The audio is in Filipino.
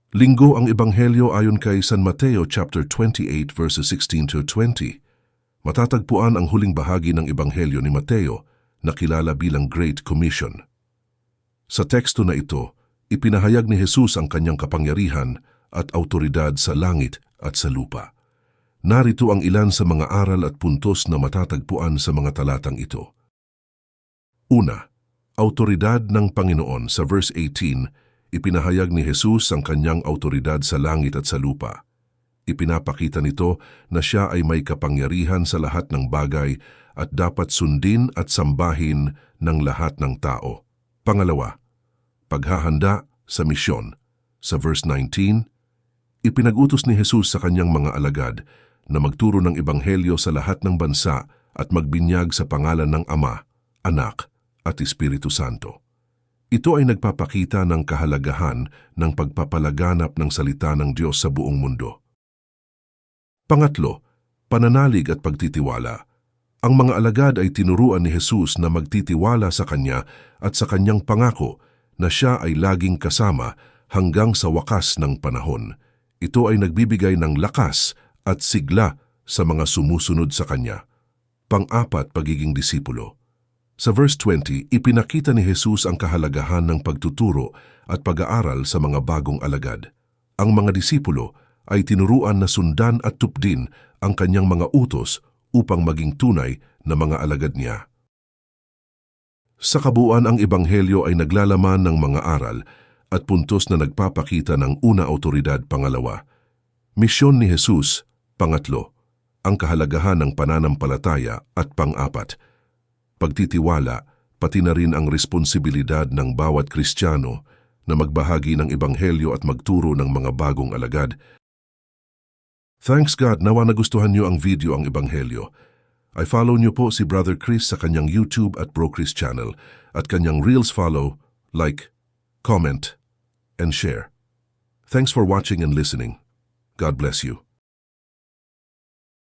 Linggo ang Ebanghelyo ayon kay San Mateo chapter 28 verses 16 to 20. Matatagpuan ang huling bahagi ng Ebanghelyo ni Mateo na kilala bilang Great Commission. Sa teksto na ito, ipinahayag ni Jesus ang kanyang kapangyarihan at autoridad sa langit at sa lupa. Narito ang ilan sa mga aral at puntos na matatagpuan sa mga talatang ito. Una, autoridad ng Panginoon. Sa verse 18, ipinahayag ni Jesus ang kanyang autoridad sa langit at sa lupa. Ipinapakita nito na siya ay may kapangyarihan sa lahat ng bagay at dapat sundin at sambahin ng lahat ng tao. Pangalawa, paghahanda sa misyon. Sa verse 19, ipinag-utos ni Jesus sa kanyang mga alagad na magturo ng Ebanghelyo sa lahat ng bansa at magbinyag sa pangalan ng Ama, Anak at Espiritu Santo. Ito ay nagpapakita ng kahalagahan ng pagpapalaganap ng salita ng Diyos sa buong mundo. Pangatlo, pananalig at pagtitiwala. Ang mga alagad ay tinuruan ni Jesus na magtitiwala sa Kanya at sa Kanyang pangako na siya ay laging kasama hanggang sa wakas ng panahon. Ito ay nagbibigay ng lakas at sigla sa mga sumusunod sa Kanya. Pang-apat, pagiging disipulo. Sa verse 20, ipinakita ni Jesus ang kahalagahan ng pagtuturo at pag-aaral sa mga bagong alagad. Ang mga disipulo ay tinuruan na sundan at tupdin ang kanyang mga utos upang maging tunay na mga alagad niya. Sa kabuuan, ang Ebanghelyo ay naglalaman ng mga aral at puntos na nagpapakita ng una, autoridad. Pangalawa, misyon ni Jesus. Pangatlo, ang kahalagahan ng pananampalataya. At pang-apat, pagtitiwala, pati na rin ang responsibilidad ng bawat Kristiyano na magbahagi ng Ebanghelyo at magturo ng mga bagong alagad. Thanks God, nawa nagustuhan niyo ang video ang Ebanghelyo. I follow niyo po si Brother Chris sa kanyang YouTube at Bro Chris channel at kanyang Reels. Follow, like, comment, and share. Thanks for watching and listening. God bless you.